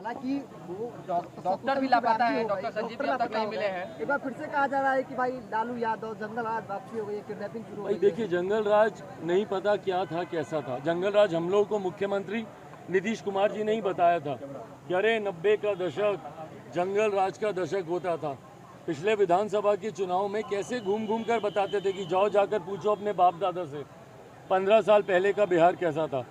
हालांकि वो डॉक्टर भी लापता है, डॉक्टर संजीव भी अब तक नहीं मिले हैं। एक बार फिर से कहा जा रहा है कि भाई लालू यादव जंगल राज वापसी हो गई है, किडनैपिंग शुरू हो भाई गई है। देखिए, जंगल राज नहीं पता क्या था कैसा था। जंगल राज हम लोगों को मुख्यमंत्री नीतीश कुमार जी ने ही बताया था कि अरे 90 का दशक जंगल राज का दशक होता था। पिछले विधानसभा के चुनाव में कैसे घूम घूम कर बताते थे कि जाओ जाकर पूछो अपने बाप दादा से 15 साल पहले का बिहार कैसा था।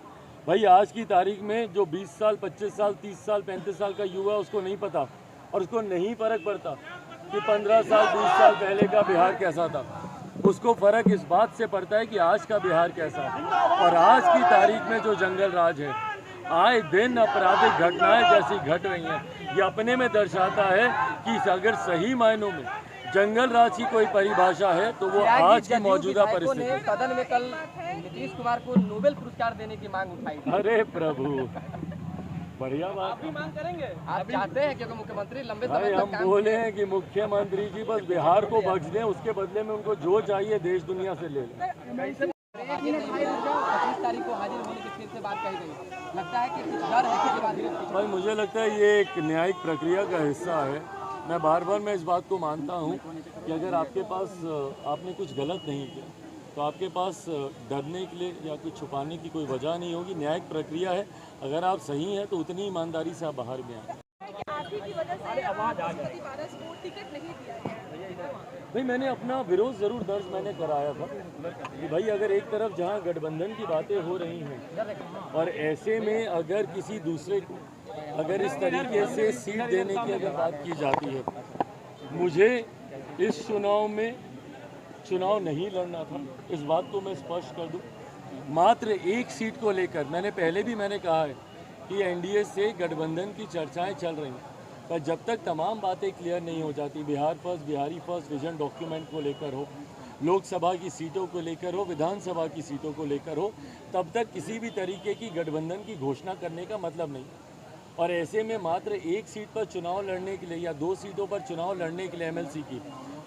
भाई आज की तारीख में जो 20 साल 25 साल 30 साल 35 साल का युवा उसको नहीं पता और उसको नहीं फर्क पड़ता कि 15 साल 20 साल पहले का बिहार कैसा था। उसको फर्क इस बात से पड़ता है कि आज का बिहार कैसा है। और आज की तारीख में जो जंगल राज है, आए दिन आपराधिक घटनाएं जैसी घट रही हैं, ये अपने में दर्शाता है कि अगर सही मायनों में जंगल राज की कोई परिभाषा है तो वो आज की मौजूदा परिस्थिति। सदन में कल नीतीश कुमार को नोबेल पुरस्कार देने की मांग उठाई थी। अरे प्रभु, बढ़िया बात। आप भी मांग करेंगे? आप चाहते हैं क्योंकि मुख्यमंत्री लंबे भाई समय हम तक बोले हैं कि मुख्यमंत्री जी बस बिहार को बख्श दें, उसके बदले में उनको जो चाहिए देश दुनिया से ले लें। 25 तारीख को हाजिर होने की फिर से बात कही गई। लगता है कि कुछ डर है कि भाई मुझे लगता है ये एक न्यायिक प्रक्रिया का हिस्सा है। मैं बार बार इस बात को मानता हूँ कि अगर आपके पास आपने कुछ गलत नहीं किया तो आपके पास डरने के लिए या कुछ छुपाने की कोई वजह नहीं होगी। न्यायिक प्रक्रिया है, अगर आप सही हैं तो उतनी ईमानदारी से आप बाहर में आए। भाई मैंने अपना विरोध ज़रूर दर्ज मैंने कराया था कि भाई अगर एक तरफ जहां गठबंधन की बातें हो रही हैं और ऐसे में अगर किसी दूसरे को अगर इस तरीके से सीट देने की अगर बात की जाती है, मुझे इस चुनाव में चुनाव नहीं लड़ना था। इस बात को मैं स्पष्ट कर दूं। मात्र एक सीट को लेकर मैंने कहा है कि एनडीए से गठबंधन की चर्चाएं चल रही हैं, पर जब तक तमाम बातें क्लियर नहीं हो जाती, Bihar first Bihari first vision document को लेकर हो, लोकसभा की सीटों को लेकर हो, विधानसभा की सीटों को लेकर हो, तब तक किसी भी तरीके की गठबंधन की घोषणा करने का मतलब नहीं। और ऐसे में मात्र एक सीट पर चुनाव लड़ने के लिए या 2 सीटों पर चुनाव लड़ने के लिए एमएलसी की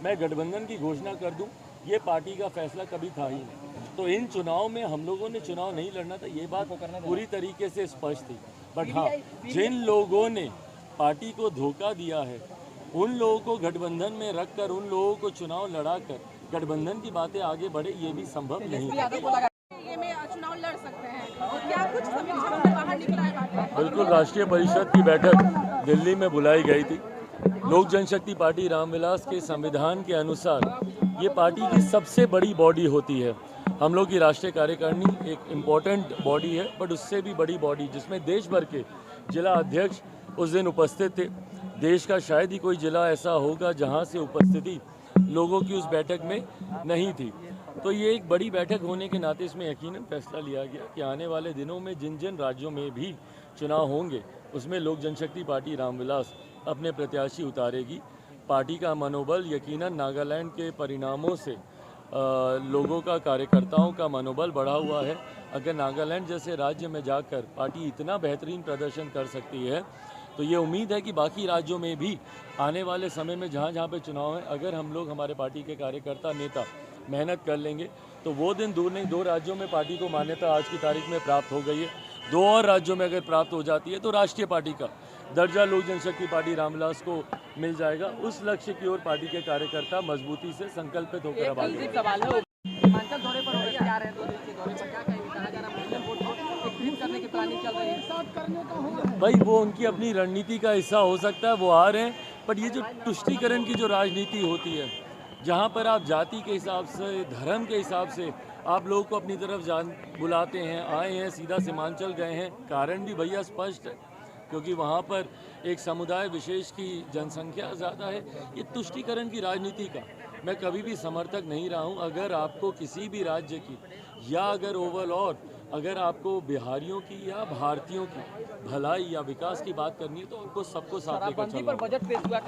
मैं गठबंधन की घोषणा कर दूं, ये पार्टी का फैसला कभी था ही नहीं। तो इन चुनाव में हम लोगों ने चुनाव नहीं लड़ना था, ये बात पूरी तरीके से स्पष्ट थी। बट हाँ, जिन लोगों ने पार्टी को धोखा दिया है, उन लोगों को गठबंधन में रखकर उन लोगों को चुनाव लड़ाकर गठबंधन की बातें आगे बढ़े, ये भी संभव नहीं है। चुनाव लड़ सकते हैं, क्या कुछ समीक्षा में बाहर निकला है? बिल्कुल, राष्ट्रीय परिषद की बैठक दिल्ली में बुलाई गई थी। लोक जनशक्ति पार्टी रामविलास के संविधान के अनुसार ये पार्टी की सबसे बड़ी बॉडी होती है। हम लोग की राष्ट्रीय कार्यकारिणी एक इम्पॉर्टेंट बॉडी है, बट उससे भी बड़ी बॉडी जिसमें देश भर के जिला अध्यक्ष उस दिन उपस्थित थे। देश का शायद ही कोई जिला ऐसा होगा जहां से उपस्थिति लोगों की उस बैठक में नहीं थी। तो ये एक बड़ी बैठक होने के नाते इसमें यकीनन फैसला लिया गया कि आने वाले दिनों में जिन जिन राज्यों में भी चुनाव होंगे उसमें लोक जनशक्ति पार्टी रामविलास अपने प्रत्याशी उतारेगी। पार्टी का मनोबल यकीनन नागालैंड के परिणामों से लोगों का, कार्यकर्ताओं का मनोबल बढ़ा हुआ है। अगर नागालैंड जैसे राज्य में जाकर पार्टी इतना बेहतरीन प्रदर्शन कर सकती है तो ये उम्मीद है कि बाकी राज्यों में भी आने वाले समय में जहाँ जहाँ पे चुनाव है, अगर हम लोग हमारे पार्टी के कार्यकर्ता नेता मेहनत कर लेंगे तो वो दिन दूर नहीं। 2 राज्यों में पार्टी को मान्यता आज की तारीख में प्राप्त हो गई है। 2 और राज्यों में अगर प्राप्त हो जाती है तो राष्ट्रीय पार्टी का दर्जा लोक जनशक्ति पार्टी रामविलास को मिल जाएगा। उस लक्ष्य की ओर पार्टी के कार्यकर्ता मजबूती से संकल्पित होकर अब आगे। सवाल है, हिमाचल दौरे पर हो क्या रहे हैं, 2 दिवसीय दौरे पर क्या कहा जा रहा है? मुस्लिम वोट को एकत्रित करने की प्लानिंग चल रही है। भाई वो उनकी अपनी रणनीति का हिस्सा हो सकता है, वो आ रहे हैं। बट ये जो तुष्टीकरण की जो राजनीति होती है, जहाँ पर आप जाति के हिसाब से, धर्म के हिसाब से आप लोगों को अपनी तरफ बुलाते हैं, आए हैं, सीधा सीमांचल गए हैं, कारण भी भैया स्पष्ट है क्योंकि वहाँ पर एक समुदाय विशेष की जनसंख्या ज़्यादा है। ये तुष्टीकरण की राजनीति का मैं कभी भी समर्थक नहीं रहा हूँ। अगर आपको किसी भी राज्य की या अगर ओवरऑल अगर आपको बिहारियों की या भारतीयों की भलाई या विकास की बात करनी है तो उनको सबको साथ लेकर चलना है।